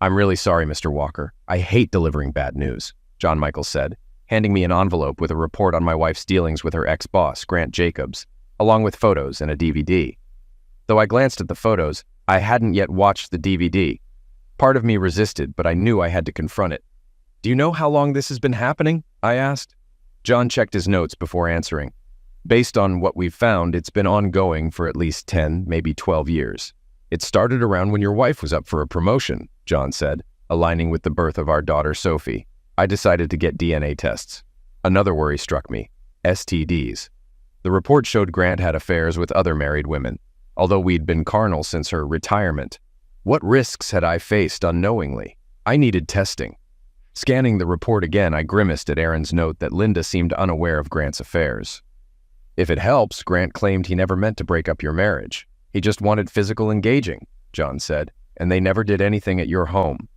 I'm really sorry, Mr. Walker. I hate delivering bad news, John Michaels said, handing me an envelope with a report on my wife's dealings with her ex-boss, Grant Jacobs, along with photos and a DVD. Though I glanced at the photos, I hadn't yet watched the DVD. Part of me resisted, but I knew I had to confront it. Do you know how long this has been happening? I asked. John checked his notes before answering. Based on what we've found, it's been ongoing for at least 10, maybe 12 years. It started around when your wife was up for a promotion, John said, aligning with the birth of our daughter Sophie. I decided to get DNA tests. Another worry struck me: STDs. The report showed Grant had affairs with other married women, although we'd been carnal since her retirement. What risks had I faced unknowingly? I needed testing. Scanning the report again, I grimaced at Aaron's note that Linda seemed unaware of Grant's affairs. If it helps, Grant claimed he never meant to break up your marriage. He just wanted physical engaging, John said, and they never did anything at your home.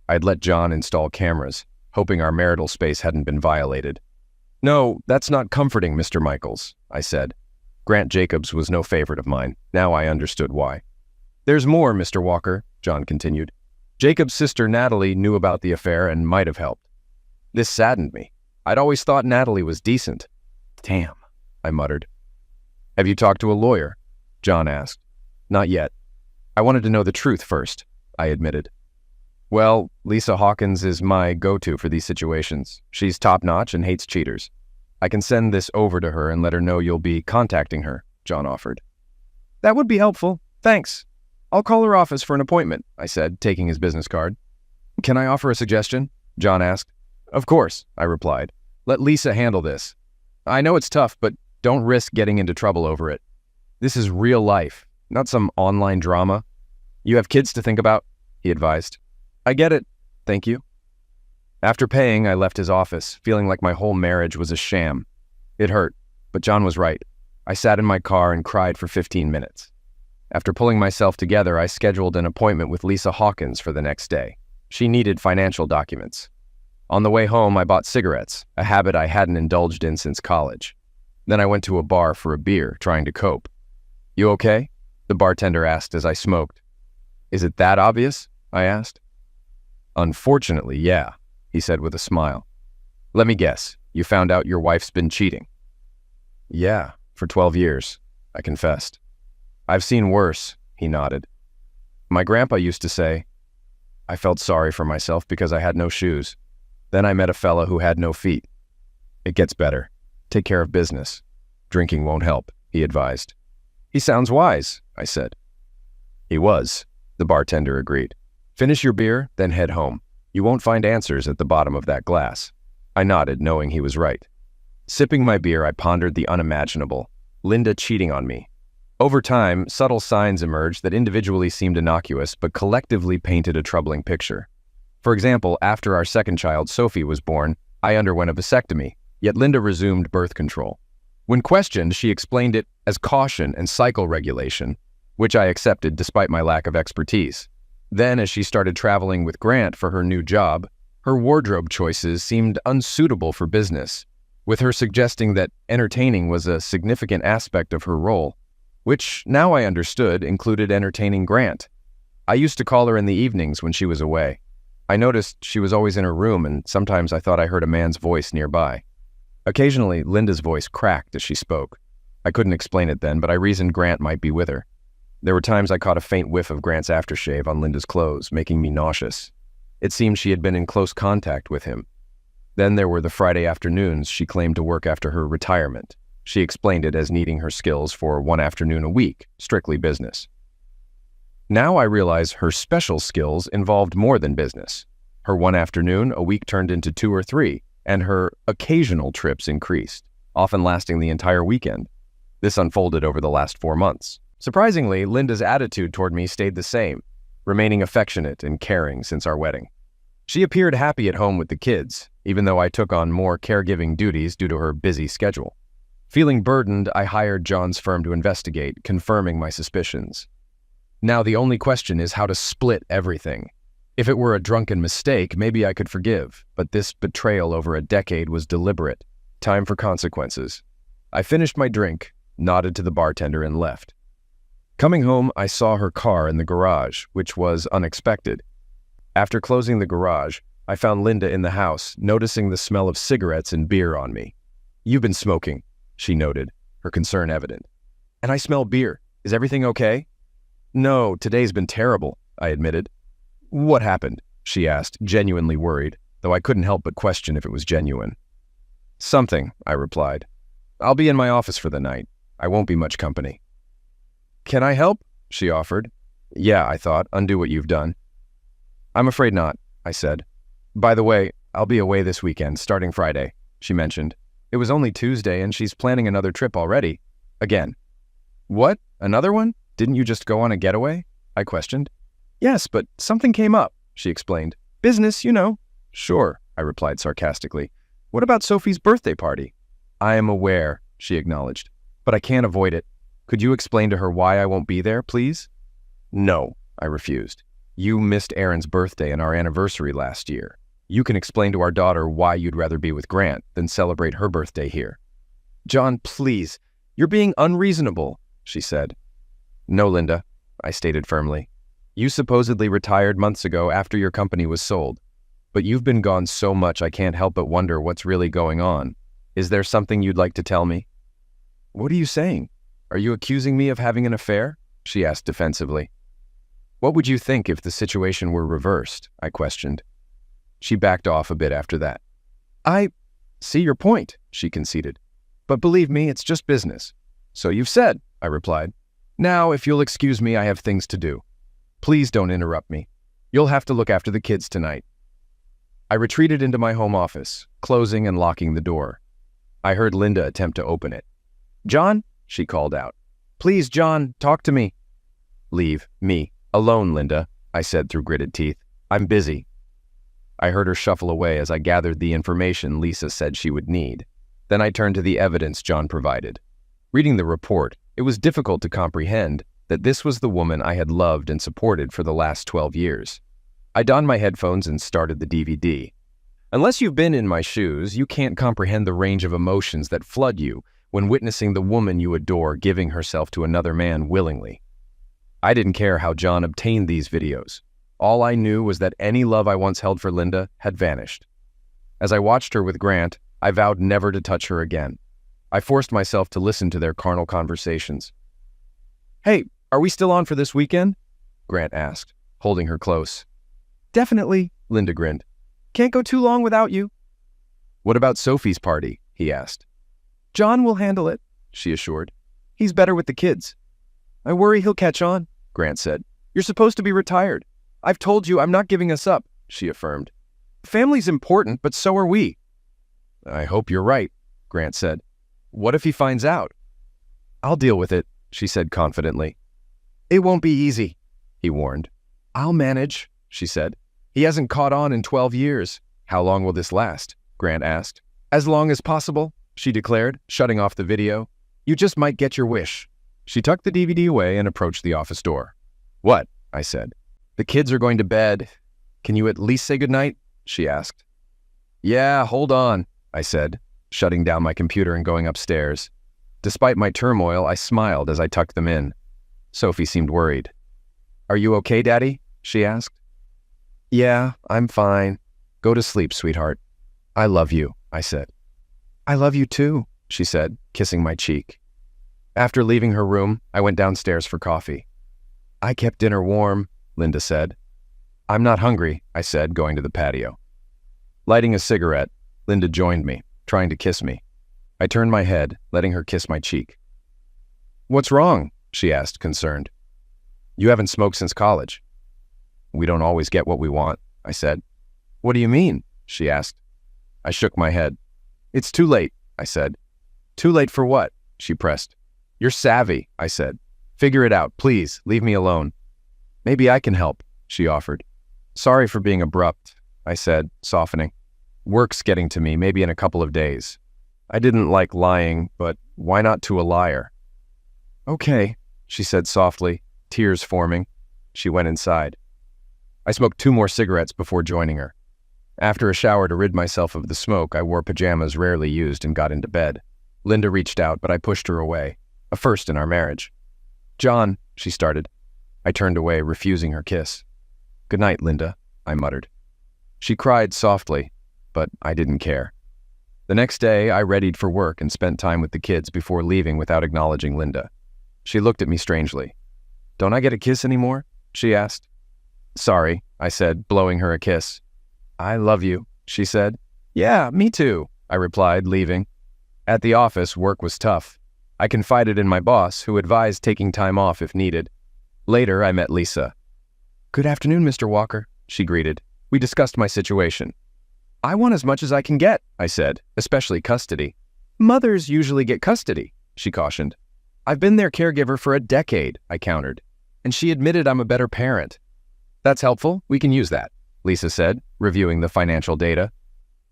I'd let John install cameras, hoping our marital space hadn't been violated. No, that's not comforting, Mr. Michaels, I said. Grant Jacobs was no favorite of mine. Now I understood why. There's more, Mr. Walker, John continued. Jacob's sister Natalie knew about the affair and might have helped. This saddened me. I'd always thought Natalie was decent. Damn, I muttered. Have you talked to a lawyer? John asked. Not yet. I wanted to know the truth first, I admitted. Well, Lisa Hawkins is my go-to for these situations. She's top-notch and hates cheaters. I can send this over to her and let her know you'll be contacting her, John offered. That would be helpful. Thanks. I'll call her office for an appointment, I said, taking his business card. Can I offer a suggestion? John asked. Of course, I replied. Let Lisa handle this. I know it's tough, but don't risk getting into trouble over it. This is real life, not some online drama. You have kids to think about, he advised. I get it. Thank you. After paying, I left his office, feeling like my whole marriage was a sham. It hurt, but John was right. I sat in my car and cried for 15 minutes. After pulling myself together, I scheduled an appointment with Lisa Hawkins for the next day. She needed financial documents. On the way home, I bought cigarettes, a habit I hadn't indulged in since college. Then I went to a bar for a beer, trying to cope. You okay? The bartender asked as I smoked. Is it that obvious? I asked. Unfortunately, yeah, he said with a smile. Let me guess, you found out your wife's been cheating. Yeah, for 12 years, I confessed. I've seen worse, he nodded. My grandpa used to say, I felt sorry for myself because I had no shoes. Then I met a fella who had no feet. It gets better. Take care of business. Drinking won't help, he advised. He sounds wise, I said. He was, the bartender agreed. Finish your beer, then head home. You won't find answers at the bottom of that glass. I nodded, knowing he was right. Sipping my beer, I pondered the unimaginable. Linda cheating on me. Over time, subtle signs emerged that individually seemed innocuous, but collectively painted a troubling picture. For example, after our second child, Sophie, was born, I underwent a vasectomy, yet Linda resumed birth control. When questioned, she explained it as caution and cycle regulation, which I accepted despite my lack of expertise. Then, as she started traveling with Grant for her new job, her wardrobe choices seemed unsuitable for business, with her suggesting that entertaining was a significant aspect of her role, which, now I understood, included entertaining Grant. I used to call her in the evenings when she was away. I noticed she was always in her room, and sometimes I thought I heard a man's voice nearby. Occasionally, Linda's voice cracked as she spoke. I couldn't explain it then, but I reasoned Grant might be with her. There were times I caught a faint whiff of Grant's aftershave on Linda's clothes, making me nauseous. It seemed she had been in close contact with him. Then there were the Friday afternoons she claimed to work after her retirement. She explained it as needing her skills for one afternoon a week, strictly business. Now I realize her special skills involved more than business. Her one afternoon a week turned into 2 or 3, and her occasional trips increased, often lasting the entire weekend. This unfolded over the last 4 months. Surprisingly, Linda's attitude toward me stayed the same, remaining affectionate and caring since our wedding. She appeared happy at home with the kids, even though I took on more caregiving duties due to her busy schedule. Feeling burdened, I hired John's firm to investigate, confirming my suspicions. Now the only question is how to split everything. If it were a drunken mistake, maybe I could forgive, but this betrayal over a decade was deliberate. Time for consequences. I finished my drink, nodded to the bartender, and left. Coming home, I saw her car in the garage, which was unexpected. After closing the garage, I found Linda in the house, noticing the smell of cigarettes and beer on me. "You've been smoking," she noted, her concern evident. "And I smell beer. Is everything okay?" "No, today's been terrible," I admitted. "What happened?" she asked, genuinely worried, though I couldn't help but question if it was genuine. "Something," I replied. "I'll be in my office for the night. I won't be much company." "Can I help?" she offered. "Yeah," I thought, "undo what you've done." "I'm afraid not," I said. "By the way, I'll be away this weekend, starting Friday," she mentioned. It was only Tuesday, and she's planning another trip already. Again. "What? Another one? Didn't you just go on a getaway?" I questioned. "Yes, but something came up," she explained. "Business, you know." "Sure," I replied sarcastically. "What about Sophie's birthday party?" "I am aware," she acknowledged, "but I can't avoid it. Could you explain to her why I won't be there, please?" "No," I refused. "You missed Erin's birthday and our anniversary last year. You can explain to our daughter why you'd rather be with Grant than celebrate her birthday here." "John, please. You're being unreasonable," she said. "No, Linda," I stated firmly. "You supposedly retired months ago after your company was sold. But you've been gone so much I can't help but wonder what's really going on. Is there something you'd like to tell me?" "What are you saying? Are you accusing me of having an affair?" she asked defensively. "What would you think if the situation were reversed?" I questioned. She backed off a bit after that. "I see your point," she conceded. "But believe me, it's just business." "So you've said," I replied. "Now, if you'll excuse me, I have things to do. Please don't interrupt me. You'll have to look after the kids tonight." I retreated into my home office, closing and locking the door. I heard Linda attempt to open it. "John," she called out. "Please, John, talk to me." "Leave me alone, Linda," I said through gritted teeth. "I'm busy." I heard her shuffle away as I gathered the information Lisa said she would need. Then I turned to the evidence John provided. Reading the report, it was difficult to comprehend that this was the woman I had loved and supported for the last 12 years. I donned my headphones and started the DVD. Unless you've been in my shoes, you can't comprehend the range of emotions that flood you when witnessing the woman you adore giving herself to another man willingly. I didn't care how John obtained these videos. All I knew was that any love I once held for Linda had vanished. As I watched her with Grant, I vowed never to touch her again. I forced myself to listen to their carnal conversations. "Hey, are we still on for this weekend?" Grant asked, holding her close. "Definitely," Linda grinned. "Can't go too long without you." "What about Sophie's party?" he asked. "John will handle it," she assured. "He's better with the kids." "I worry he'll catch on," Grant said. "You're supposed to be retired. I've told you I'm not giving us up," she affirmed. "Family's important, but so are we." "I hope you're right," Grant said. "What if he finds out?" "I'll deal with it," she said confidently. "It won't be easy," he warned. "I'll manage," she said. "He hasn't caught on in 12 years. "How long will this last?" Grant asked. "As long as possible," she declared, shutting off the video. "You just might get your wish." She tucked the DVD away and approached the office door. "What?" I said. "The kids are going to bed. Can you at least say goodnight?" she asked. "Yeah, hold on," I said, shutting down my computer and going upstairs. Despite my turmoil, I smiled as I tucked them in. Sophie seemed worried. "Are you okay, Daddy?" she asked. "Yeah, I'm fine. Go to sleep, sweetheart." "I love you," I said. "I love you too," she said, kissing my cheek. After leaving her room, I went downstairs for coffee. "I kept dinner warm," Linda said. "I'm not hungry," I said, going to the patio. Lighting a cigarette, Linda joined me, trying to kiss me. I turned my head, letting her kiss my cheek. "What's wrong?" she asked, concerned. "You haven't smoked since college." "We don't always get what we want," I said. "What do you mean?" she asked. I shook my head. "It's too late," I said. "Too late for what?" she pressed. "You're savvy," I said. "Figure it out, please. Leave me alone." "Maybe I can help," she offered. "Sorry for being abrupt," I said, softening. "Work's getting to me, maybe in a couple of days." I didn't like lying, but why not to a liar? "Okay," she said softly, tears forming. She went inside. I smoked 2 more cigarettes before joining her. After a shower to rid myself of the smoke, I wore pajamas rarely used and got into bed. Linda reached out, but I pushed her away, a first in our marriage. "John," she started. I turned away, refusing her kiss. "Good night, Linda," I muttered. She cried softly, but I didn't care. The next day, I readied for work and spent time with the kids before leaving without acknowledging Linda. She looked at me strangely. "Don't I get a kiss anymore?" she asked. "Sorry," I said, blowing her a kiss. "I love you," she said. "Yeah, me too," I replied, leaving. At the office, work was tough. I confided in my boss, who advised taking time off if needed. Later, I met Lisa. "Good afternoon, Mr. Walker," she greeted. We discussed my situation. "I want as much as I can get," I said, "especially custody." "Mothers usually get custody," she cautioned. "I've been their caregiver for a decade," I countered, and she admitted I'm a better parent. "That's helpful. We can use that," Lisa said, reviewing the financial data.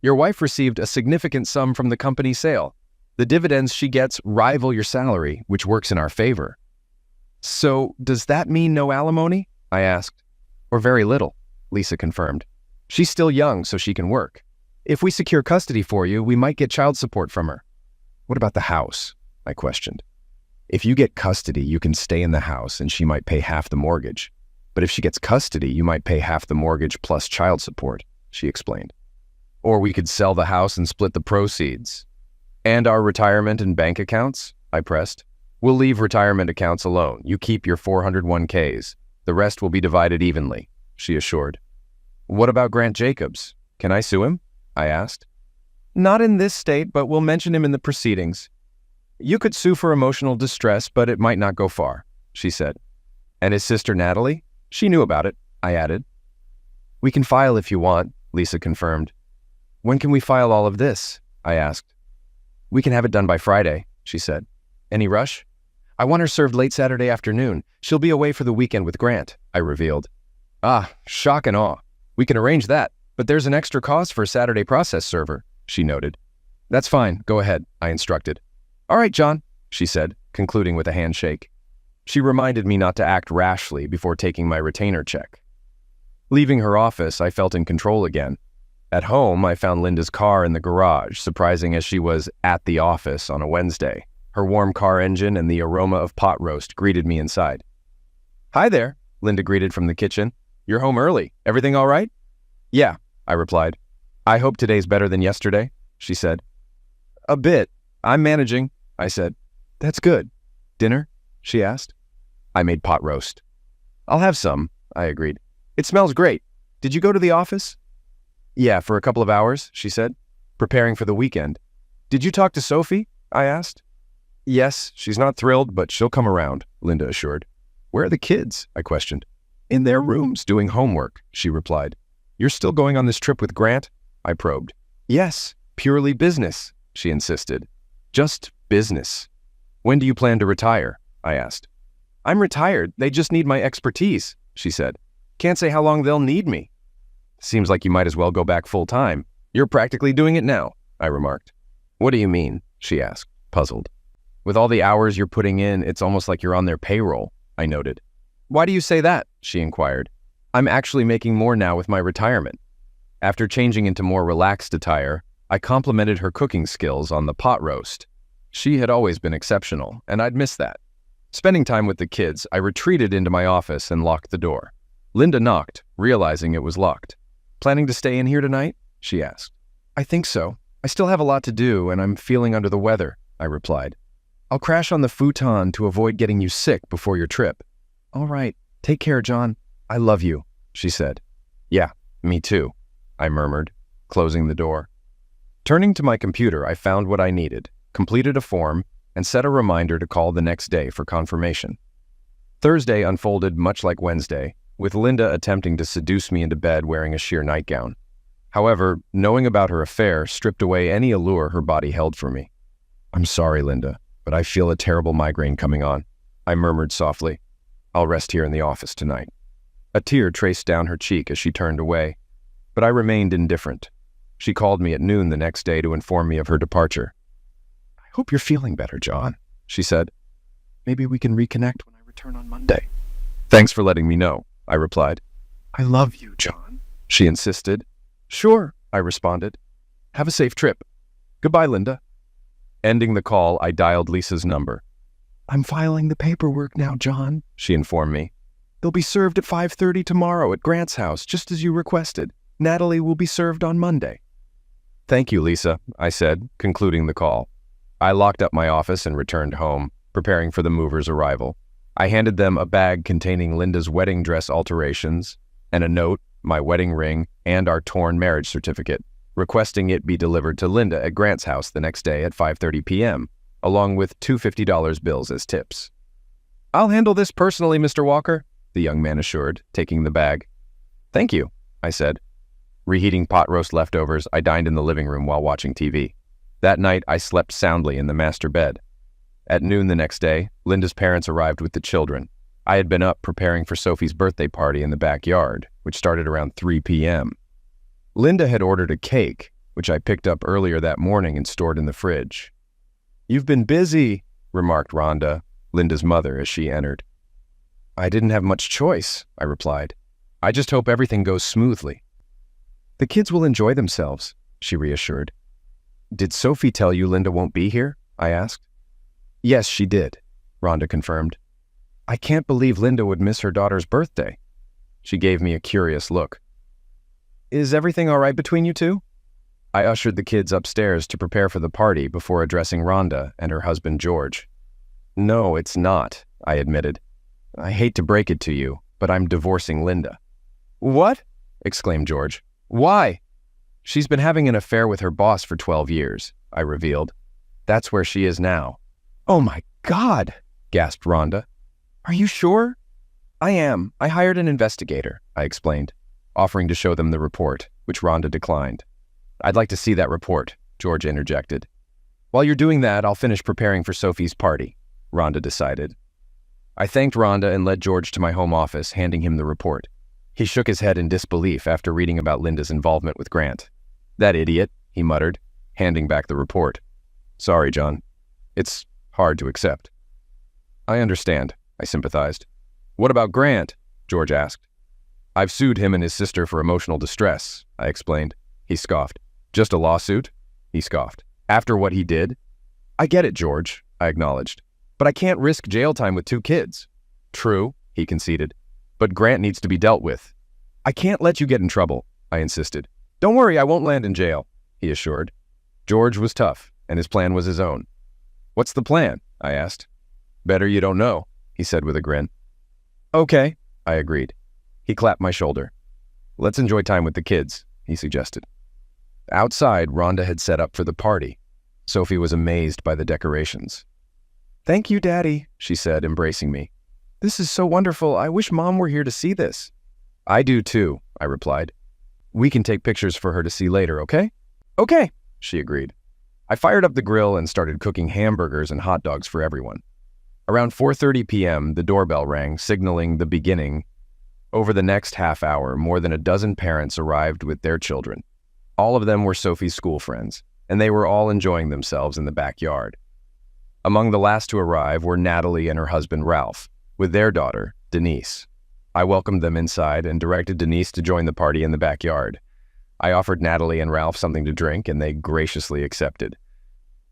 "Your wife received a significant sum from the company sale. The dividends she gets rival your salary, which works in our favor." "So, does that mean no alimony?" I asked. "Or very little," Lisa confirmed. "She's still young, so she can work. If we secure custody for you, we might get child support from her." "What about the house?" I questioned. "If you get custody, you can stay in the house and she might pay half the mortgage. But if she gets custody, you might pay half the mortgage plus child support," she explained. "Or we could sell the house and split the proceeds." "And our retirement and bank accounts?" I pressed. "We'll leave retirement accounts alone. You keep your 401ks. The rest will be divided evenly," she assured. "What about Grant Jacobs? Can I sue him?" I asked. "Not in this state, but we'll mention him in the proceedings. You could sue for emotional distress, but it might not go far," she said. "And his sister Natalie? She knew about it," I added. "We can file if you want," Lisa confirmed. "When can we file all of this?" I asked. "We can have it done by Friday," she said. "Any rush?" "I want her served late Saturday afternoon. She'll be away for the weekend with Grant," I revealed. "Ah, shock and awe. We can arrange that, but there's an extra cost for a Saturday process server," she noted. "That's fine. Go ahead," I instructed. "All right, John," she said, concluding with a handshake. She reminded me not to act rashly before taking my retainer check. Leaving her office, I felt in control again. At home, I found Linda's car in the garage, surprising as she was at the office on a Wednesday. Her warm car engine and the aroma of pot roast greeted me inside. "Hi there," Linda greeted from the kitchen. "You're home early. Everything all right?" "Yeah," I replied. "I hope today's better than yesterday," she said. "A bit. I'm managing," I said. "That's good. Dinner?" she asked. I made pot roast. "I'll have some," I agreed. "It smells great. Did you go to the office?" "Yeah, for a couple of hours," she said, "preparing for the weekend." "Did you talk to Sophie?" I asked. "Yes, she's not thrilled, but she'll come around," Linda assured. "Where are the kids?" I questioned. "In their rooms doing homework," she replied. "You're still going on this trip with Grant?" I probed. "Yes, purely business," she insisted. "Just business." "When do you plan to retire?" I asked. "I'm retired. They just need my expertise," she said. "Can't say how long they'll need me." "Seems like you might as well go back full time. You're practically doing it now," I remarked. "What do you mean?" she asked, puzzled. "With all the hours you're putting in, it's almost like you're on their payroll," I noted. "Why do you say that?" she inquired. "I'm actually making more now with my retirement." After changing into more relaxed attire, I complimented her cooking skills on the pot roast. She had always been exceptional, and I'd miss that. Spending time with the kids, I retreated into my office and locked the door. Linda knocked, realizing it was locked. "Planning to stay in here tonight?" she asked. "I think so. I still have a lot to do, and I'm feeling under the weather," I replied. "I'll crash on the futon to avoid getting you sick before your trip." "All right. Take care, John. I love you," she said. "Yeah, me too," I murmured, closing the door. Turning to my computer, I found what I needed, completed a form, and set a reminder to call the next day for confirmation. Thursday unfolded much like Wednesday, with Linda attempting to seduce me into bed wearing a sheer nightgown. However, knowing about her affair stripped away any allure her body held for me. "I'm sorry, Linda, but I feel a terrible migraine coming on," I murmured softly. "I'll rest here in the office tonight." A tear traced down her cheek as she turned away, but I remained indifferent. She called me at noon the next day to inform me of her departure. "I hope you're feeling better, John," she said. "Maybe we can reconnect when I return on Monday." "Thanks for letting me know," I replied. "I love you, John," she insisted. "Sure," I responded. "Have a safe trip. Goodbye, Linda." Ending the call, I dialed Lisa's number. "I'm filing the paperwork now, John," she informed me. They'll be served at 5:30 tomorrow at Grant's house, just as you requested. Natalie will be served on Monday." "Thank you, Lisa," I said, concluding the call. I locked up my office and returned home, preparing for the movers' arrival. I handed them a bag containing Linda's wedding dress alterations and a note, my wedding ring, and our torn marriage certificate, requesting it be delivered to Linda at Grant's house the next day at 5:30 p.m., along with two $50 bills as tips. "I'll handle this personally, Mr. Walker," the young man assured, taking the bag. "Thank you," I said. Reheating pot roast leftovers, I dined in the living room while watching TV. That night, I slept soundly in the master bed. At noon the next day, Linda's parents arrived with the children. I had been up preparing for Sophie's birthday party in the backyard, which started around 3 p.m. Linda had ordered a cake, which I picked up earlier that morning and stored in the fridge. "You've been busy," remarked Rhonda, Linda's mother, as she entered. "I didn't have much choice," I replied. "I just hope everything goes smoothly." "The kids will enjoy themselves," she reassured. "Did Sophie tell you Linda won't be here?" I asked. "Yes, she did," Rhonda confirmed. "I can't believe Linda would miss her daughter's birthday." She gave me a curious look. "Is everything all right between you two?" I ushered the kids upstairs to prepare for the party before addressing Rhonda and her husband George. "No, it's not," I admitted. "I hate to break it to you, but I'm divorcing Linda." "What?" exclaimed George. "Why?" "She's been having an affair with her boss for 12 years, I revealed. "That's where she is now." "Oh my God!" gasped Rhonda. "Are you sure?" "I am. I hired an investigator," I explained, offering to show them the report, which Rhonda declined. "I'd like to see that report," George interjected. "While you're doing that, I'll finish preparing for Sophie's party," Rhonda decided. I thanked Rhonda and led George to my home office, handing him the report. He shook his head in disbelief after reading about Linda's involvement with Grant. "That idiot," he muttered, handing back the report. "Sorry, John. It's hard to accept." "I understand," I sympathized. "What about Grant?" George asked. "I've sued him and his sister for emotional distress," I explained. He scoffed. "Just a lawsuit?" He scoffed. "After what he did?" "I get it, George," I acknowledged. "But I can't risk jail time with 2 kids. "True," he conceded. "But Grant needs to be dealt with." "I can't let you get in trouble," I insisted. "Don't worry, I won't land in jail," he assured. George was tough, and his plan was his own. "What's the plan?" I asked. "Better you don't know," he said with a grin. "Okay," I agreed. He clapped my shoulder. "Let's enjoy time with the kids," he suggested. Outside, Rhonda had set up for the party. Sophie was amazed by the decorations. "Thank you, Daddy," she said, embracing me. "This is so wonderful. I wish Mom were here to see this." "I do too," I replied. "We can take pictures for her to see later, okay?" "Okay," she agreed. I fired up the grill and started cooking hamburgers and hot dogs for everyone. Around 4:30 p.m., the doorbell rang, signaling the beginning. Over the next half hour, more than a dozen parents arrived with their children. All of them were Sophie's school friends, and they were all enjoying themselves in the backyard. Among the last to arrive were Natalie and her husband Ralph, with their daughter, Denise. I welcomed them inside and directed Denise to join the party in the backyard. I offered Natalie and Ralph something to drink, and they graciously accepted.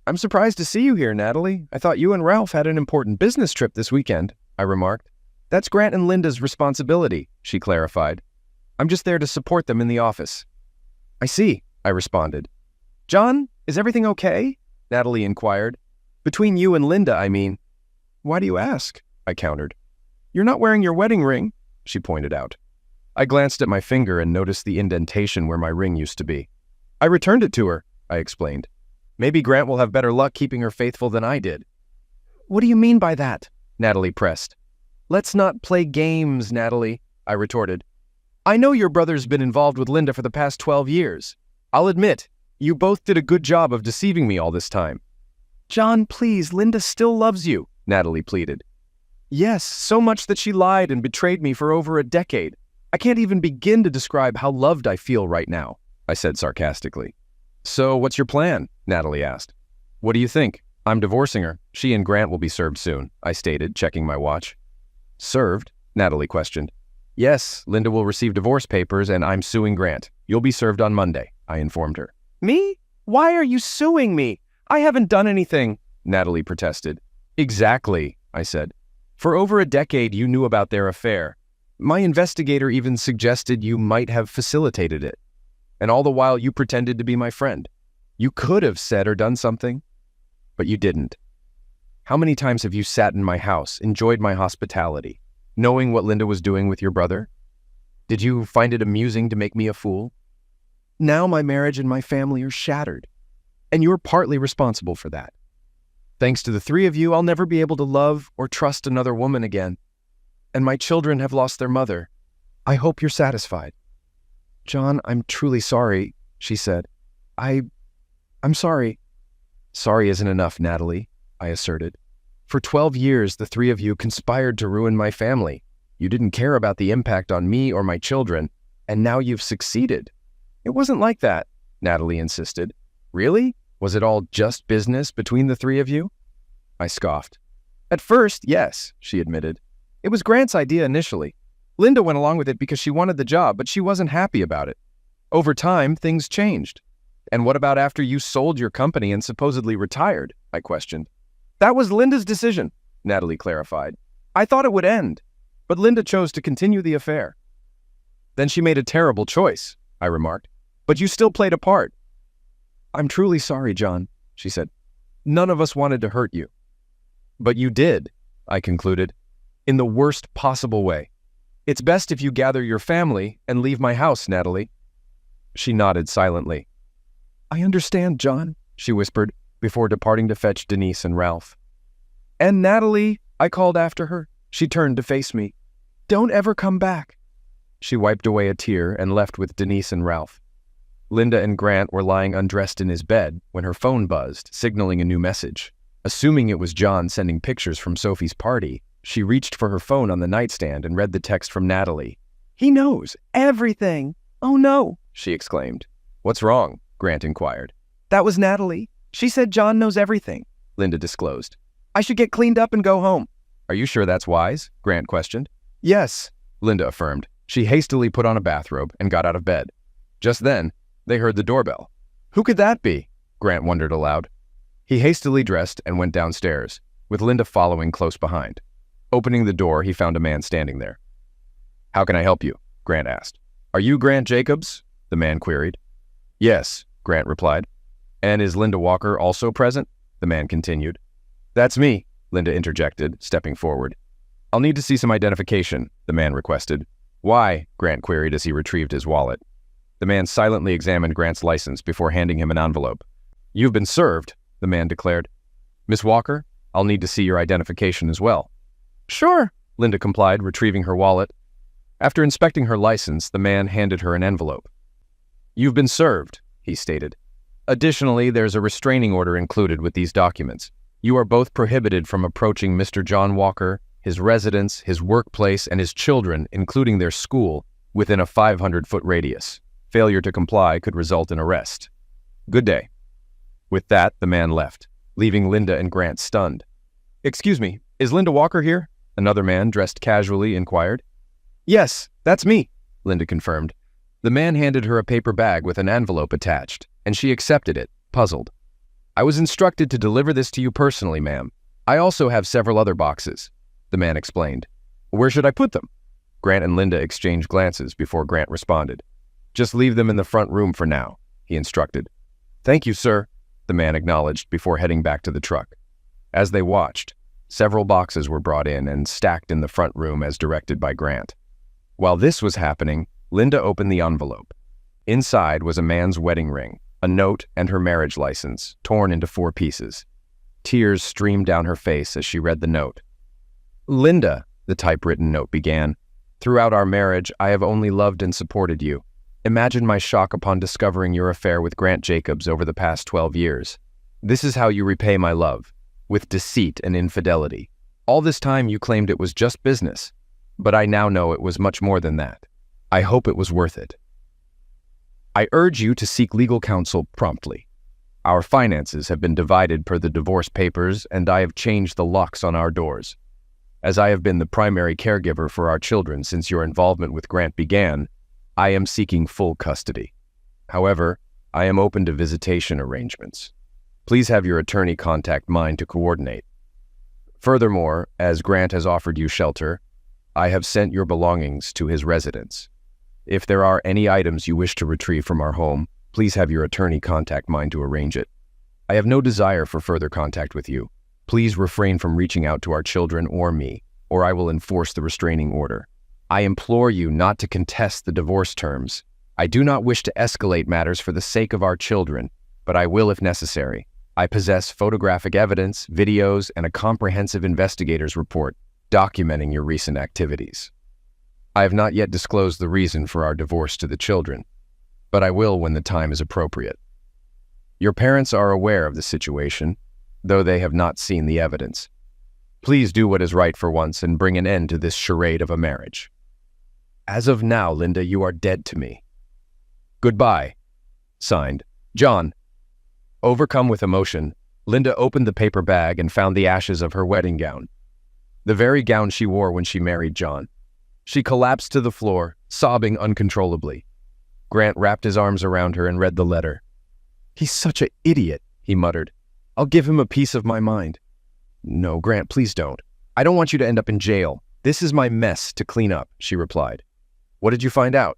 "I'm surprised to see you here, Natalie. I thought you and Ralph had an important business trip this weekend," I remarked. "That's Grant and Linda's responsibility," she clarified. "I'm just there to support them in the office." "I see," I responded. "John, is everything okay?" Natalie inquired. "Between you and Linda, I mean." "Why do you ask?" I countered. "You're not wearing your wedding ring," she pointed out. I glanced at my finger and noticed the indentation where my ring used to be. "I returned it to her," I explained. "Maybe Grant will have better luck keeping her faithful than I did." "What do you mean by that?" Natalie pressed. "Let's not play games, Natalie," I retorted. "I know your brother's been involved with Linda for the past 12 years. I'll admit, you both did a good job of deceiving me all this time." "John, please, Linda still loves you," Natalie pleaded. "Yes, so much that she lied and betrayed me for over a decade. I can't even begin to describe how loved I feel right now," I said sarcastically. "So what's your plan?" Natalie asked. "What do you think? I'm divorcing her. She and Grant will be served soon," I stated, checking my watch. "Served?" Natalie questioned. "Yes, Linda will receive divorce papers and I'm suing Grant. You'll be served on Monday," I informed her. "Me? Why are you suing me? I haven't done anything," Natalie protested. "Exactly," I said. "For over a decade you knew about their affair. My investigator even suggested you might have facilitated it. And all the while you pretended to be my friend. You could have said or done something, but you didn't. How many times have you sat in my house, enjoyed my hospitality, knowing what Linda was doing with your brother? Did you find it amusing to make me a fool? Now my marriage and my family are shattered, and you're partly responsible for that. Thanks to the three of you, I'll never be able to love or trust another woman again. And my children have lost their mother. I hope you're satisfied. John, I'm truly sorry, she said. I'm sorry. Sorry isn't enough, Natalie, I asserted. For 12 years, the three of you conspired to ruin my family. You didn't care about the impact on me or my children, and now you've succeeded. It wasn't like that, Natalie insisted. Really? Was it all just business between the three of you? I scoffed. At first, yes, she admitted. It was Grant's idea initially. Linda went along with it because she wanted the job, but she wasn't happy about it. Over time, things changed. And what about after you sold your company and supposedly retired? I questioned. That was Linda's decision, Natalie clarified. I thought it would end, but Linda chose to continue the affair. Then she made a terrible choice, I remarked. But you still played a part. I'm truly sorry, John, she said. None of us wanted to hurt you. But you did, I concluded, in the worst possible way. It's best if you gather your family and leave my house, Natalie. She nodded silently. I understand, John, she whispered, before departing to fetch Denise and Ralph. And Natalie, I called after her. She turned to face me. Don't ever come back. She wiped away a tear and left with Denise and Ralph. Linda and Grant were lying undressed in his bed when her phone buzzed, signaling a new message. Assuming it was John sending pictures from Sophie's party, she reached for her phone on the nightstand and read the text from Natalie. He knows everything. Oh no, she exclaimed. What's wrong? Grant inquired. That was Natalie. She said John knows everything, Linda disclosed. I should get cleaned up and go home. Are you sure that's wise? Grant questioned. Yes, Linda affirmed. She hastily put on a bathrobe and got out of bed. Just then, they heard the doorbell. Who could that be? Grant wondered aloud. He hastily dressed and went downstairs, with Linda following close behind. Opening the door, he found a man standing there. How can I help you? Grant asked. Are you Grant Jacobs? The man queried. Yes, Grant replied. And is Linda Walker also present? The man continued. That's me, Linda interjected, stepping forward. I'll need to see some identification, the man requested. Why? Grant queried as he retrieved his wallet. The man silently examined Grant's license before handing him an envelope. You've been served, the man declared. Miss Walker, I'll need to see your identification as well. Sure, Linda complied, retrieving her wallet. After inspecting her license, the man handed her an envelope. You've been served, he stated. Additionally, there's a restraining order included with these documents. You are both prohibited from approaching Mr. John Walker, his residence, his workplace, and his children, including their school, within a 500-foot radius. Failure to comply could result in arrest. Good day. With that, the man left, leaving Linda and Grant stunned. Excuse me, is Linda Walker here? Another man, dressed casually, inquired. Yes, that's me, Linda confirmed. The man handed her a paper bag with an envelope attached, and she accepted it, puzzled. I was instructed to deliver this to you personally, ma'am. I also have several other boxes, the man explained. Where should I put them? Grant and Linda exchanged glances before Grant responded. Just leave them in the front room for now, he instructed. Thank you, sir, the man acknowledged before heading back to the truck. As they watched, several boxes were brought in and stacked in the front room as directed by Grant. While this was happening, Linda opened the envelope. Inside was a man's wedding ring, a note, and her marriage license, torn into 4 pieces. Tears streamed down her face as she read the note. Linda, the typewritten note began, throughout our marriage, I have only loved and supported you. Imagine my shock upon discovering your affair with Grant Jacobs over the past 12 years. This is how you repay my love, with deceit and infidelity. All this time you claimed it was just business, but I now know it was much more than that. I hope it was worth it. I urge you to seek legal counsel promptly. Our finances have been divided per the divorce papers, and I have changed the locks on our doors. As I have been the primary caregiver for our children since your involvement with Grant began, I am seeking full custody. However, I am open to visitation arrangements. Please have your attorney contact mine to coordinate. Furthermore, as Grant has offered you shelter, I have sent your belongings to his residence. If there are any items you wish to retrieve from our home, please have your attorney contact mine to arrange it. I have no desire for further contact with you. Please refrain from reaching out to our children or me, or I will enforce the restraining order. I implore you not to contest the divorce terms. I do not wish to escalate matters for the sake of our children, but I will if necessary. I possess photographic evidence, videos, and a comprehensive investigator's report documenting your recent activities. I have not yet disclosed the reason for our divorce to the children, but I will when the time is appropriate. Your parents are aware of the situation, though they have not seen the evidence. Please do what is right for once and bring an end to this charade of a marriage. As of now, Linda, you are dead to me. Goodbye. Signed, John. Overcome with emotion, Linda opened the paper bag and found the ashes of her wedding gown. The very gown she wore when she married John. She collapsed to the floor, sobbing uncontrollably. Grant wrapped his arms around her and read the letter. "He's such an idiot," he muttered. "I'll give him a piece of my mind." "No, Grant, please don't. I don't want you to end up in jail. This is my mess to clean up," she replied. "What did you find out?"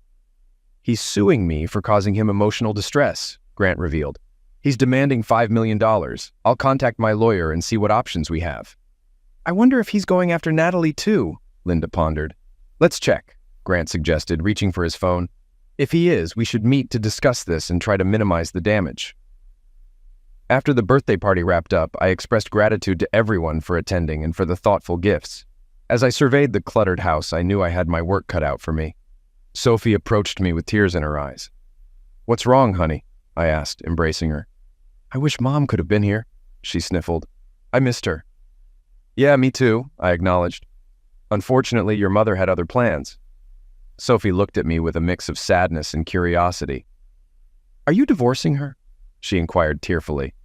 "He's suing me for causing him emotional distress," Grant revealed. "He's demanding $5 million. I'll contact my lawyer and see what options we have." "I wonder if he's going after Natalie too," Linda pondered. "Let's check," Grant suggested, reaching for his phone. "If he is, we should meet to discuss this and try to minimize the damage." After the birthday party wrapped up, I expressed gratitude to everyone for attending and for the thoughtful gifts. As I surveyed the cluttered house, I knew I had my work cut out for me. Sophie approached me with tears in her eyes. "What's wrong, honey?" I asked, embracing her. "I wish Mom could have been here," she sniffled. "I missed her." "Yeah, me too," I acknowledged. "Unfortunately, your mother had other plans." Sophie looked at me with a mix of sadness and curiosity. "Are you divorcing her?" she inquired tearfully.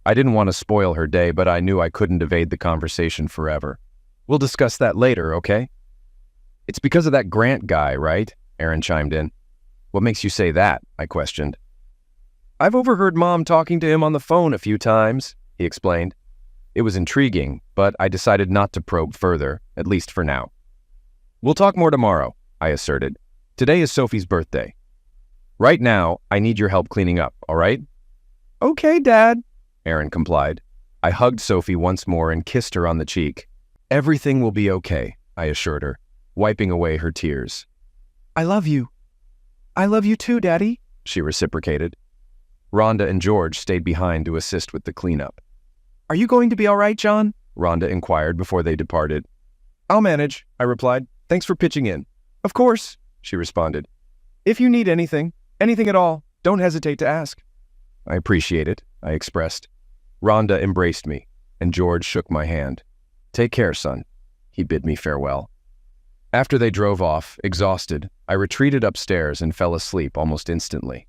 I didn't want to spoil her day, but I knew I couldn't evade the conversation forever. "We'll discuss that later, okay?" "It's because of that Grant guy, right?" Aaron chimed in. "What makes you say that?" I questioned. "I've overheard Mom talking to him on the phone a few times," he explained. It was intriguing, but I decided not to probe further, at least for now. "We'll talk more tomorrow," I asserted. "Today is Sophie's birthday. Right now, I need your help cleaning up, all right?" "Okay, Dad," Aaron complied. I hugged Sophie once more and kissed her on the cheek. "Everything will be okay," I assured her, wiping away her tears. "I love you." "I love you too, Daddy," she reciprocated. Rhonda and George stayed behind to assist with the cleanup. "Are you going to be all right, John?" Rhonda inquired before they departed. "I'll manage," I replied. "Thanks for pitching in." "Of course," she responded. "If you need anything at all, don't hesitate to ask." "I appreciate it," I expressed. Rhonda embraced me, and George shook my hand. "Take care, son," he bid me farewell. After they drove off, exhausted, I retreated upstairs and fell asleep almost instantly.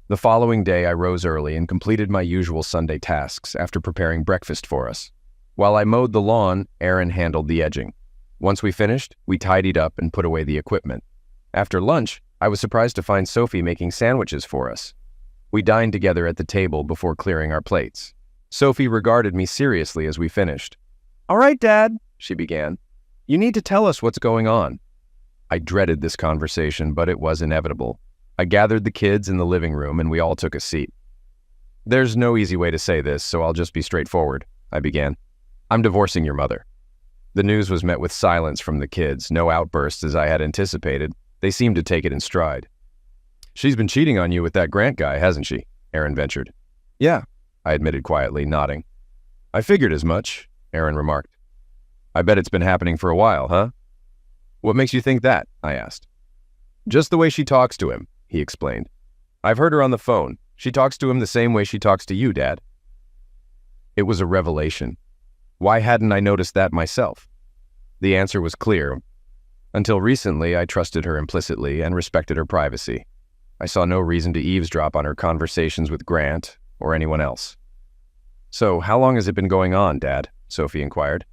The following day, I rose early and completed my usual Sunday tasks after preparing breakfast for us. While I mowed the lawn, Aaron handled the edging. Once we finished, we tidied up and put away the equipment. After lunch, I was surprised to find Sophie making sandwiches for us. We dined together at the table before clearing our plates. Sophie regarded me seriously as we finished. "All right, Dad," she began. "You need to tell us what's going on." I dreaded this conversation, but it was inevitable. I gathered the kids in the living room and we all took a seat. "There's no easy way to say this, so I'll just be straightforward," I began. "I'm divorcing your mother." The news was met with silence from the kids, no outbursts as I had anticipated. They seemed to take it in stride. "She's been cheating on you with that Grant guy, hasn't she?" Aaron ventured. "Yeah," I admitted quietly, nodding. "I figured as much," Aaron remarked. "I bet it's been happening for a while, huh?" "What makes you think that?" I asked. "Just the way she talks to him," he explained. "I've heard her on the phone. She talks to him the same way she talks to you, Dad." It was a revelation. Why hadn't I noticed that myself? The answer was clear. Until recently, I trusted her implicitly and respected her privacy. I saw no reason to eavesdrop on her conversations with Grant or anyone else. "So, how long has it been going on, Dad?" Sophie inquired.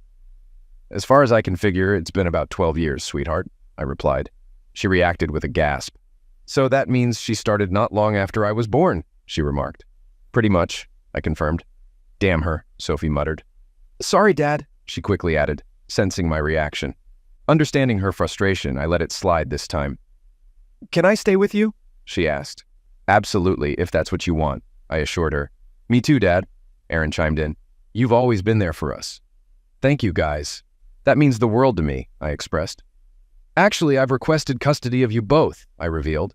"As far as I can figure, it's been about 12 years, sweetheart," I replied. She reacted with a gasp. "So that means she started not long after I was born," she remarked. "Pretty much," I confirmed. "Damn her," Sophie muttered. "Sorry, Dad," she quickly added, sensing my reaction. Understanding her frustration, I let it slide this time. "Can I stay with you?" she asked. "Absolutely, if that's what you want," I assured her. "Me too, Dad," Aaron chimed in. "You've always been there for us." "Thank you, guys. That means the world to me," I expressed. "Actually, I've requested custody of you both," I revealed.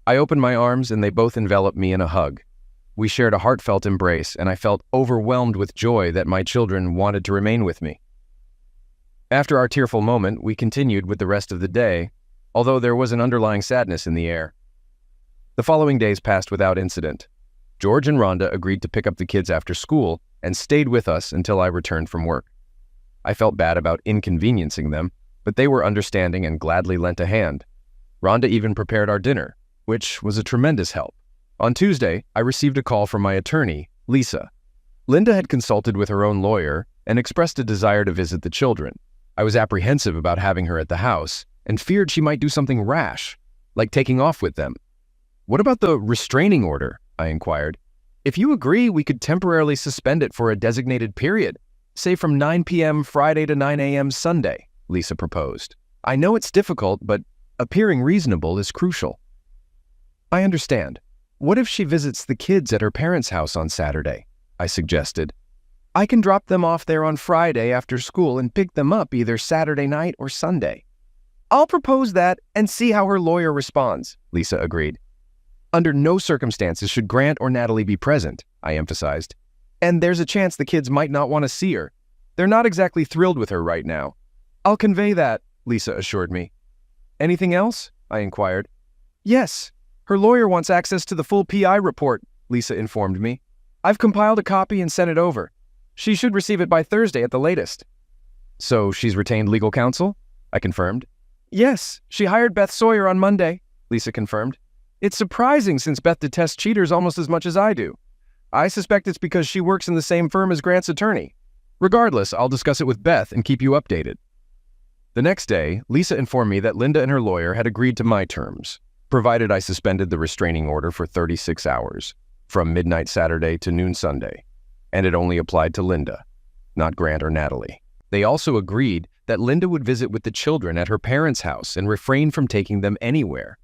I opened my arms and they both enveloped me in a hug. We shared a heartfelt embrace, and I felt overwhelmed with joy that my children wanted to remain with me. After our tearful moment, we continued with the rest of the day, although there was an underlying sadness in the air. The following days passed without incident. George and Rhonda agreed to pick up the kids after school and stayed with us until I returned from work. I felt bad about inconveniencing them, but they were understanding and gladly lent a hand. Rhonda even prepared our dinner, which was a tremendous help. On Tuesday, I received a call from my attorney, Lisa. Linda had consulted with her own lawyer and expressed a desire to visit the children. I was apprehensive about having her at the house and feared she might do something rash, like taking off with them. "What about the restraining order?" I inquired. "If you agree, we could temporarily suspend it for a designated period, say from 9 p.m. Friday to 9 a.m. Sunday, Lisa proposed. "I know it's difficult, but appearing reasonable is crucial." "I understand. What if she visits the kids at her parents' house on Saturday?" I suggested. "I can drop them off there on Friday after school and pick them up either Saturday night or Sunday." "I'll propose that and see how her lawyer responds," Lisa agreed. "Under no circumstances should Grant or Natalie be present," I emphasized. "And there's a chance the kids might not want to see her. They're not exactly thrilled with her right now." "I'll convey that," Lisa assured me. "Anything else?" I inquired. "Yes. Her lawyer wants access to the full PI report," Lisa informed me. "I've compiled a copy and sent it over. She should receive it by Thursday at the latest." "So she's retained legal counsel?" I confirmed. "Yes, she hired Beth Sawyer on Monday," Lisa confirmed. "It's surprising since Beth detests cheaters almost as much as I do. I suspect it's because she works in the same firm as Grant's attorney. Regardless, I'll discuss it with Beth and keep you updated." The next day, Lisa informed me that Linda and her lawyer had agreed to my terms, provided I suspended the restraining order for 36 hours, from midnight Saturday to noon Sunday, and it only applied to Linda, not Grant or Natalie. They also agreed that Linda would visit with the children at her parents' house and refrain from taking them anywhere.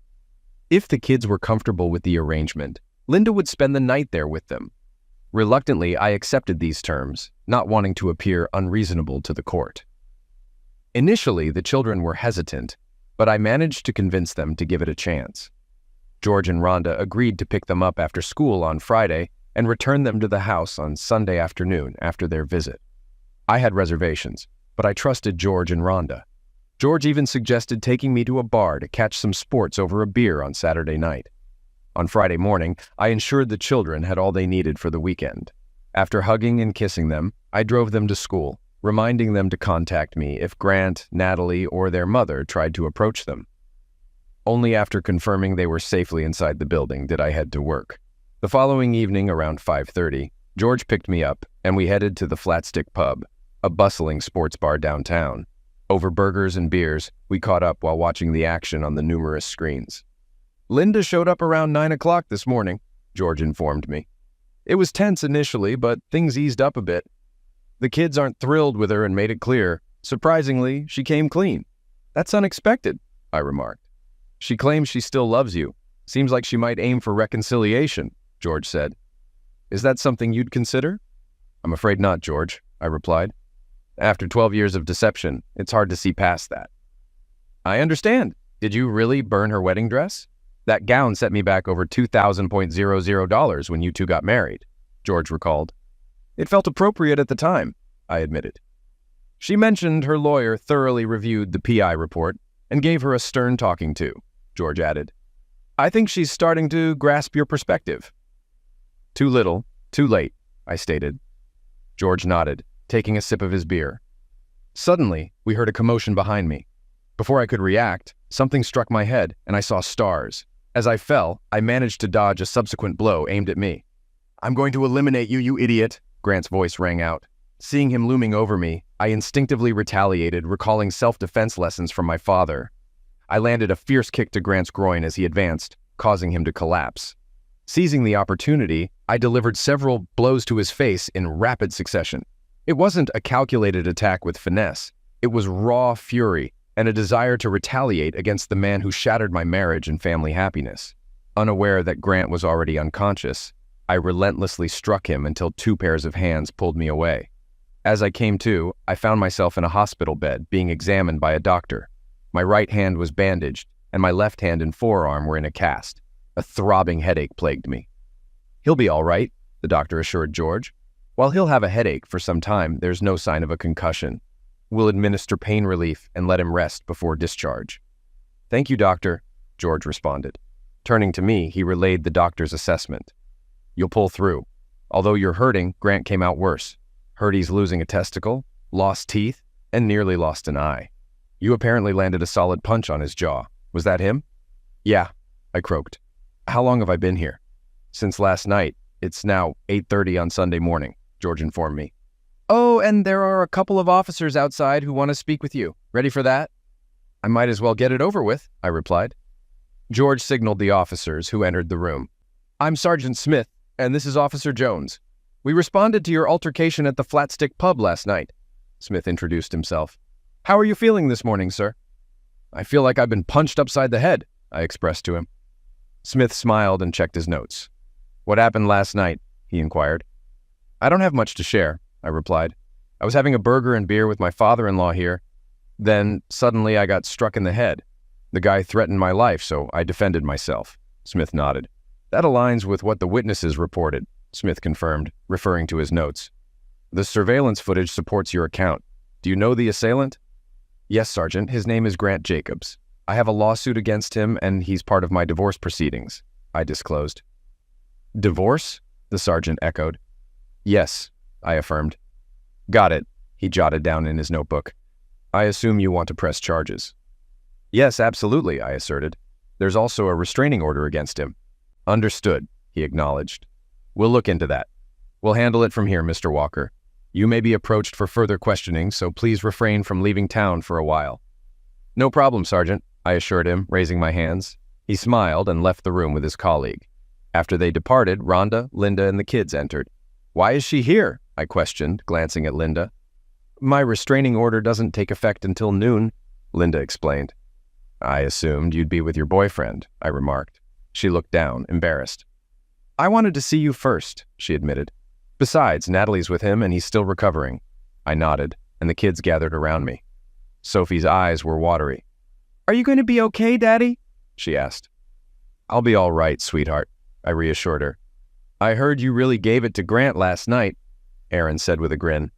If the kids were comfortable with the arrangement, Linda would spend the night there with them. Reluctantly, I accepted these terms, not wanting to appear unreasonable to the court. Initially, the children were hesitant, but I managed to convince them to give it a chance. George and Rhonda agreed to pick them up after school on Friday and return them to the house on Sunday afternoon after their visit. I had reservations, but I trusted George and Rhonda. George even suggested taking me to a bar to catch some sports over a beer on Saturday night. On Friday morning, I ensured the children had all they needed for the weekend. After hugging and kissing them, I drove them to school, reminding them to contact me if Grant, Natalie, or their mother tried to approach them. Only after confirming they were safely inside the building did I head to work. The following evening around 5:30, George picked me up and we headed to the Flatstick Pub, a bustling sports bar downtown. Over burgers and beers, we caught up while watching the action on the numerous screens. "Linda showed up around 9 o'clock this morning," George informed me. "It was tense initially, but things eased up a bit. The kids aren't thrilled with her and made it clear. Surprisingly, she came clean." "That's unexpected," I remarked. "She claims she still loves you. Seems like she might aim for reconciliation," George said. "Is that something you'd consider?" "I'm afraid not, George," I replied. "After 12 years of deception, it's hard to see past that." "I understand. Did you really burn her wedding dress? That gown set me back over $2,000 when you two got married," George recalled. "It felt appropriate at the time," I admitted. "She mentioned her lawyer thoroughly reviewed the PI report and gave her a stern talking to," George added. "I think she's starting to grasp your perspective." "Too little, too late," I stated. George nodded, taking a sip of his beer. Suddenly, we heard a commotion behind me. Before I could react, something struck my head and I saw stars. As I fell, I managed to dodge a subsequent blow aimed at me. "I'm going to eliminate you, you idiot," Grant's voice rang out. Seeing him looming over me, I instinctively retaliated, recalling self-defense lessons from my father. I landed a fierce kick to Grant's groin as he advanced, causing him to collapse. Seizing the opportunity, I delivered several blows to his face in rapid succession. It wasn't a calculated attack with finesse. It was raw fury, and a desire to retaliate against the man who shattered my marriage and family happiness. Unaware that Grant was already unconscious, I relentlessly struck him until 2 pairs of hands pulled me away. As I came to, I found myself in a hospital bed being examined by a doctor. My right hand was bandaged, and my left hand and forearm were in a cast. A throbbing headache plagued me. "He'll be all right," the doctor assured George. "While he'll have a headache for some time, there's no sign of a concussion. We'll administer pain relief and let him rest before discharge." "Thank you, doctor," George responded. Turning to me, he relayed the doctor's assessment. "You'll pull through. Although you're hurting, Grant came out worse. Heard he's losing a testicle, lost teeth, and nearly lost an eye. You apparently landed a solid punch on his jaw. Was that him?" "Yeah," I croaked. "How long have I been here?" "Since last night. It's now 8:30 on Sunday morning," George informed me. "Oh, and there are a couple of officers outside who want to speak with you. Ready for that?" "I might as well get it over with," I replied. George signaled the officers, who entered the room. "I'm Sergeant Smith, and this is Officer Jones. We responded to your altercation at the Flatstick Pub last night." Smith introduced himself. "How are you feeling this morning, sir?" "I feel like I've been punched upside the head," I expressed to him. Smith smiled and checked his notes. "What happened last night?" he inquired. "I don't have much to share," I replied. "I was having a burger and beer with my father-in-law here. Then, suddenly, I got struck in the head. The guy threatened my life, so I defended myself." Smith nodded. "That aligns with what the witnesses reported," Smith confirmed, referring to his notes. "The surveillance footage supports your account. Do you know the assailant?" "Yes, Sergeant. His name is Grant Jacobs. I have a lawsuit against him, and he's part of my divorce proceedings," I disclosed. "Divorce?" the sergeant echoed. "Yes," I affirmed. "Got it," he jotted down in his notebook. "I assume you want to press charges." "Yes, absolutely," I asserted. "There's also a restraining order against him." "Understood," he acknowledged. "We'll look into that. We'll handle it from here, Mr. Walker. You may be approached for further questioning, so please refrain from leaving town for a while." "No problem, Sergeant," I assured him, raising my hands. He smiled and left the room with his colleague. After they departed, Rhonda, Linda, and the kids entered. "Why is she here?" I questioned, glancing at Linda. "My restraining order doesn't take effect until noon," Linda explained. "I assumed you'd be with your boyfriend," I remarked. She looked down, embarrassed. "I wanted to see you first," she admitted. "Besides, Natalie's with him and he's still recovering." I nodded, and the kids gathered around me. Sophie's eyes were watery. "Are you going to be okay, Daddy?" she asked. "I'll be all right, sweetheart," I reassured her. "I heard you really gave it to Grant last night," Aaron said with a grin.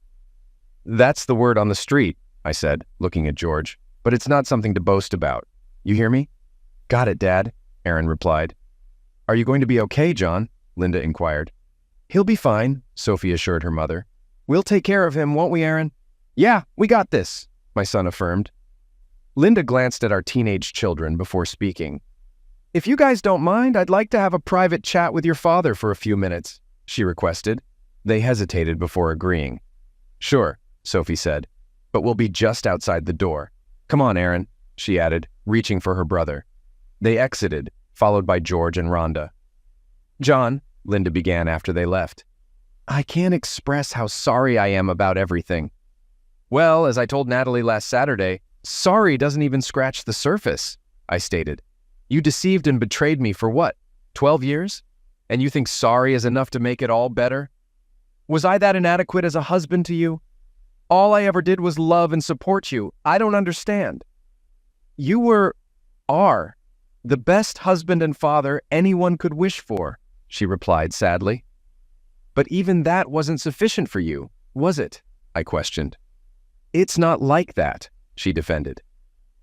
"That's the word on the street," I said, looking at George, "but it's not something to boast about. You hear me?" "Got it, Dad," Aaron replied. "Are you going to be okay, John?" Linda inquired. "He'll be fine," Sophie assured her mother. "We'll take care of him, won't we, Aaron?" "Yeah, we got this," my son affirmed. Linda glanced at our teenage children before speaking. "If you guys don't mind, I'd like to have a private chat with your father for a few minutes," she requested. They hesitated before agreeing. "Sure," Sophie said, "but we'll be just outside the door. Come on, Aaron," she added, reaching for her brother. They exited, followed by George and Rhonda. "John," Linda began after they left, "I can't express how sorry I am about everything." "Well, as I told Natalie last Saturday, sorry doesn't even scratch the surface," I stated. "You deceived and betrayed me for what, 12 years? And you think sorry is enough to make it all better? Was I that inadequate as a husband to you? All I ever did was love and support you. I don't understand." "You are the best husband and father anyone could wish for," she replied sadly. "But even that wasn't sufficient for you, was it?" I questioned. "It's not like that," she defended.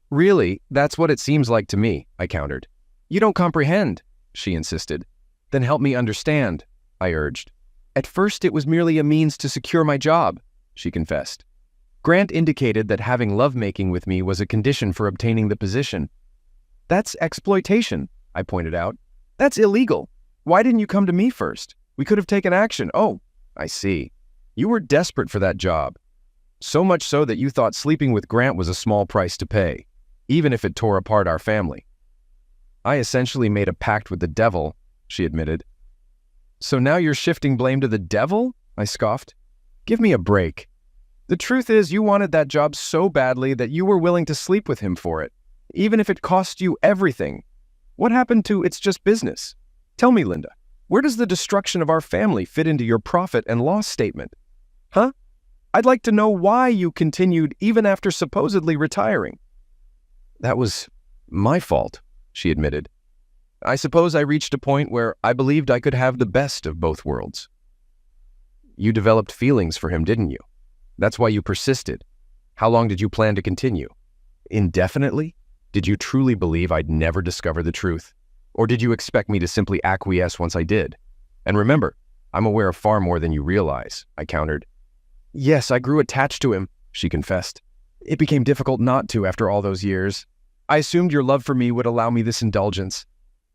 "Really, that's what it seems like to me," I countered. "You don't comprehend," she insisted. "Then help me understand," I urged. "At first it was merely a means to secure my job," she confessed. "Grant indicated that having lovemaking with me was a condition for obtaining the position." "That's exploitation," I pointed out. "That's illegal. Why didn't you come to me first? We could have taken action." "Oh, I see. You were desperate for that job. So much so that you thought sleeping with Grant was a small price to pay, even if it tore apart our family." "I essentially made a pact with the devil," she admitted. "So now you're shifting blame to the devil?" I scoffed. "Give me a break. The truth is, you wanted that job so badly that you were willing to sleep with him for it, even if it cost you everything. What happened to "it's just business"? Tell me, Linda, where does the destruction of our family fit into your profit and loss statement? Huh? I'd like to know why you continued even after supposedly retiring. That was my fault, she admitted. I suppose I reached a point where I believed I could have the best of both worlds. You developed feelings for him, didn't you? That's why you persisted. How long did you plan to continue? Indefinitely? Did you truly believe I'd never discover the truth? Or did you expect me to simply acquiesce once I did? And remember, I'm aware of far more than you realize, I countered. Yes, I grew attached to him, she confessed. It became difficult not to after all those years. I assumed your love for me would allow me this indulgence.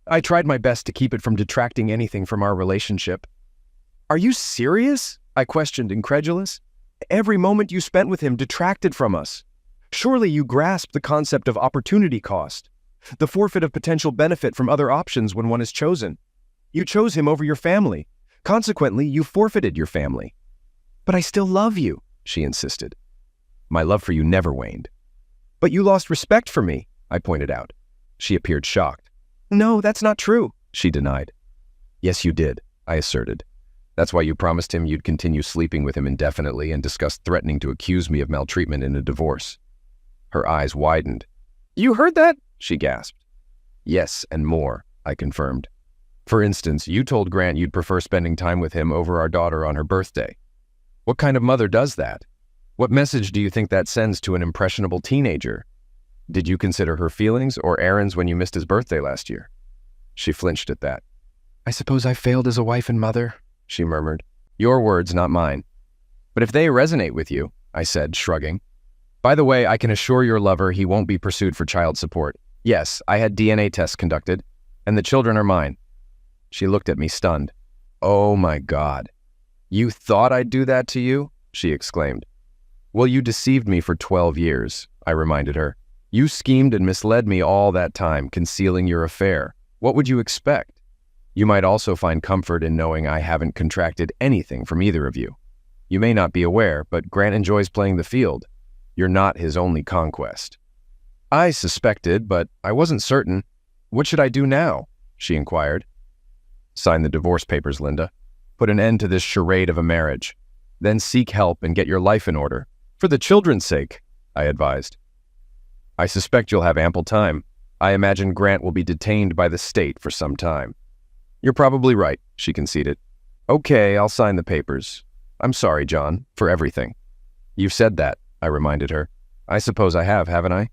I tried my best to keep it from detracting anything from our relationship. Are you serious? I questioned, incredulous. Every moment you spent with him detracted from us. Surely you grasp the concept of opportunity cost, the forfeit of potential benefit from other options when one is chosen. You chose him over your family. Consequently, you forfeited your family. But I still love you, she insisted. My love for you never waned. But you lost respect for me, I pointed out. She appeared shocked. No, that's not true, she denied. Yes, you did, I asserted. That's why you promised him you'd continue sleeping with him indefinitely and discussed threatening to accuse me of maltreatment in a divorce. Her eyes widened. You heard that? She gasped. Yes, and more, I confirmed. For instance, you told Grant you'd prefer spending time with him over our daughter on her birthday. What kind of mother does that? What message do you think that sends to an impressionable teenager? Did you consider her feelings or Aaron's when you missed his birthday last year? She flinched at that. I suppose I failed as a wife and mother, she murmured. Your words, not mine. But if they resonate with you, I said, shrugging. By the way, I can assure your lover he won't be pursued for child support. Yes, I had DNA tests conducted, and the children are mine. She looked at me stunned. Oh my God. You thought I'd do that to you? She exclaimed. Well, you deceived me for 12 years, I reminded her. You schemed and misled me all that time, concealing your affair. What would you expect? You might also find comfort in knowing I haven't contracted anything from either of you. You may not be aware, but Grant enjoys playing the field. You're not his only conquest. I suspected, but I wasn't certain. What should I do now? She inquired. Sign the divorce papers, Linda. Put an end to this charade of a marriage. Then seek help and get your life in order. For the children's sake, I advised. I suspect you'll have ample time. I imagine Grant will be detained by the state for some time. You're probably right, she conceded. Okay, I'll sign the papers. I'm sorry, John, for everything. You've said that, I reminded her. I suppose I have, haven't I?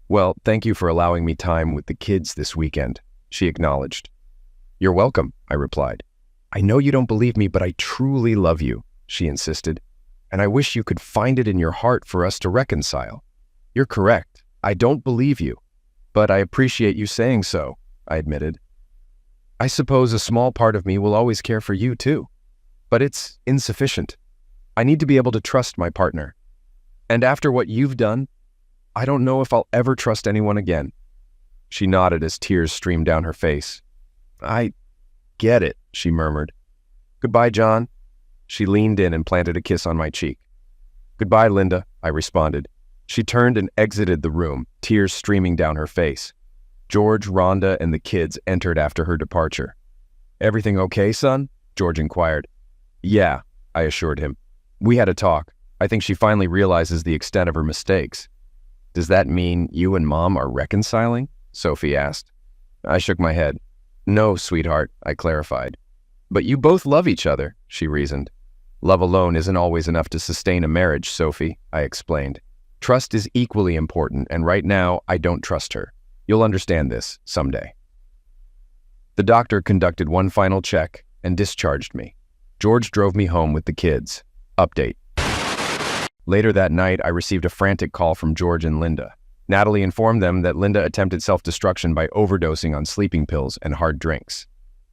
Well, thank you for allowing me time with the kids this weekend, she acknowledged. You're welcome, I replied. I know you don't believe me, but I truly love you, she insisted. And I wish you could find it in your heart for us to reconcile. You're correct. I don't believe you. But I appreciate you saying so, I admitted. I suppose a small part of me will always care for you too. But it's insufficient. I need to be able to trust my partner. And after what you've done, I don't know if I'll ever trust anyone again. She nodded as tears streamed down her face. I get it, she murmured. Goodbye, John. She leaned in and planted a kiss on my cheek. Goodbye, Linda, I responded. She turned and exited the room, tears streaming down her face. George, Rhonda, and the kids entered after her departure. Everything okay, son? George inquired. Yeah, I assured him. We had a talk. I think she finally realizes the extent of her mistakes. Does that mean you and Mom are reconciling? Sophie asked. I shook my head. No, sweetheart, I clarified. But you both love each other, she reasoned. Love alone isn't always enough to sustain a marriage, Sophie, I explained. Trust is equally important, and right now, I don't trust her. You'll understand this someday. The doctor conducted one final check and discharged me. George drove me home with the kids. Update. Later that night, I received a frantic call from George and Linda. Natalie informed them that Linda attempted self-destruction by overdosing on sleeping pills and hard drinks.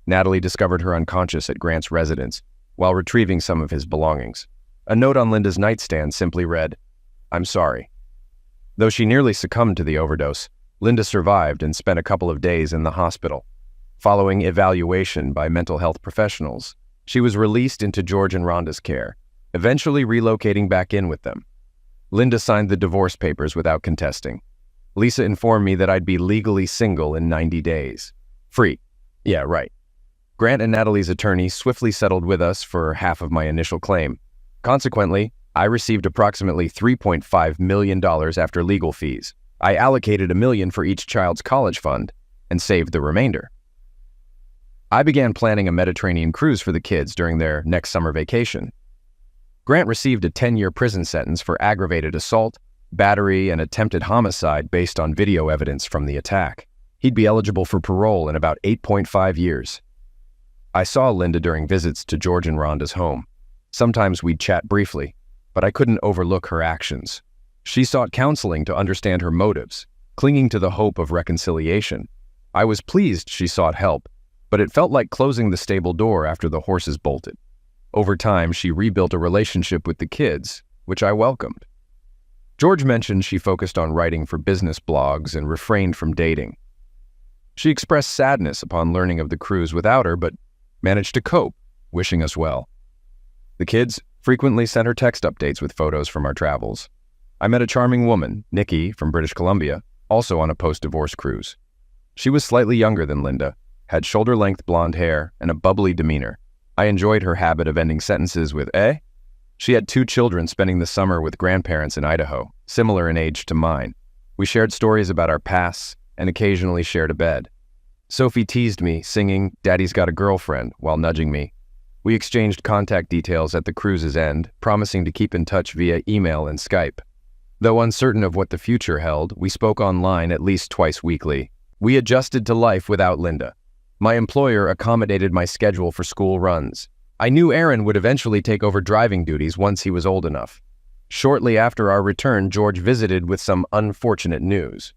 Natalie discovered her unconscious at Grant's residence while retrieving some of his belongings. A note on Linda's nightstand simply read, I'm sorry. Though she nearly succumbed to the overdose, Linda survived and spent a couple of days in the hospital. Following evaluation by mental health professionals, she was released into George and Rhonda's care, eventually relocating back in with them. Linda signed the divorce papers without contesting. Lisa informed me that I'd be legally single in 90 days. Free. Yeah, right. Grant and Natalie's attorney swiftly settled with us for half of my initial claim. Consequently, I received approximately $3.5 million after legal fees. I allocated $1 million for each child's college fund and saved the remainder. I began planning a Mediterranean cruise for the kids during their next summer vacation. Grant received a 10-year prison sentence for aggravated assault, battery, and attempted homicide based on video evidence from the attack. He'd be eligible for parole in about 8.5 years. I saw Linda during visits to George and Rhonda's home. Sometimes we'd chat briefly, but I couldn't overlook her actions. She sought counseling to understand her motives, clinging to the hope of reconciliation. I was pleased she sought help, but it felt like closing the stable door after the horses bolted. Over time, she rebuilt a relationship with the kids, which I welcomed. George mentioned she focused on writing for business blogs and refrained from dating. She expressed sadness upon learning of the cruise without her, but managed to cope, wishing us well. The kids frequently sent her text updates with photos from our travels. I met a charming woman, Nikki, from British Columbia, also on a post-divorce cruise. She was slightly younger than Linda, had shoulder-length blonde hair, and a bubbly demeanor. I enjoyed her habit of ending sentences with "eh?" She had 2 children spending the summer with grandparents in Idaho, similar in age to mine. We shared stories about our pasts and occasionally shared a bed. Sophie teased me, singing "Daddy's Got a Girlfriend" while nudging me. We exchanged contact details at the cruise's end, promising to keep in touch via email and Skype. Though uncertain of what the future held, we spoke online at least twice weekly. We adjusted to life without Linda. My employer accommodated my schedule for school runs. I knew Aaron would eventually take over driving duties once he was old enough. Shortly after our return, George visited with some unfortunate news.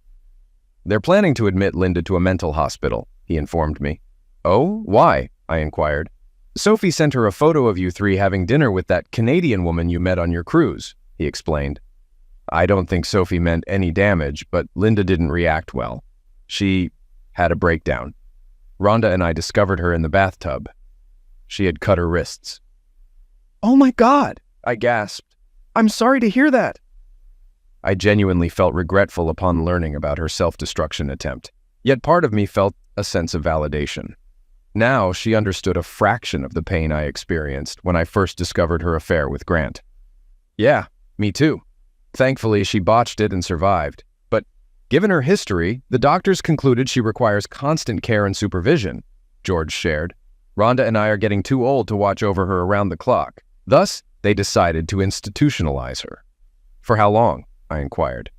"They're planning to admit Linda to a mental hospital," he informed me. "Oh, why?" I inquired. "Sophie sent her a photo of you 3 having dinner with that Canadian woman you met on your cruise," he explained. I don't think Sophie meant any damage, but Linda didn't react well. She had a breakdown. Rhonda and I discovered her in the bathtub. She had cut her wrists. "Oh my God!" I gasped. "I'm sorry to hear that." I genuinely felt regretful upon learning about her self-destruction attempt, yet part of me felt a sense of validation. Now she understood a fraction of the pain I experienced when I first discovered her affair with Grant. Yeah, me too. Thankfully, she botched it and survived. But given her history, the doctors concluded she requires constant care and supervision, George shared. Rhonda and I are getting too old to watch over her around the clock. Thus, they decided to institutionalize her. "For how long?" I inquired.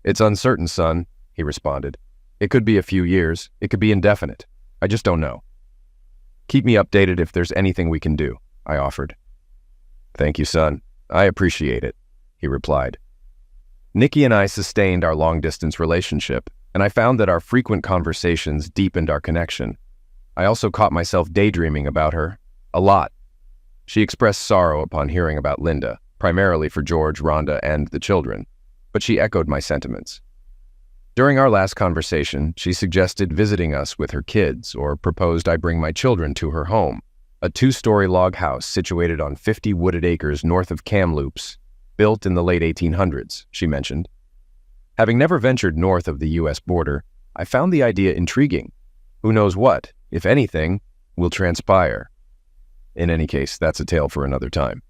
"It's uncertain, son," he responded. "It could be a few years. It could be indefinite. I just don't know." "Keep me updated if there's anything we can do," I offered. "Thank you, son. I appreciate it," he replied. Nikki and I sustained our long-distance relationship, and I found that our frequent conversations deepened our connection. I also caught myself daydreaming about her, a lot. She expressed sorrow upon hearing about Linda, primarily for George, Rhonda, and the children, but she echoed my sentiments. During our last conversation, she suggested visiting us with her kids or proposed I bring my children to her home, a 2-story log house situated on 50 wooded acres north of Kamloops, built in the late 1800s, she mentioned. Having never ventured north of the U.S. border, I found the idea intriguing. Who knows what, if anything, will transpire. In any case, that's a tale for another time.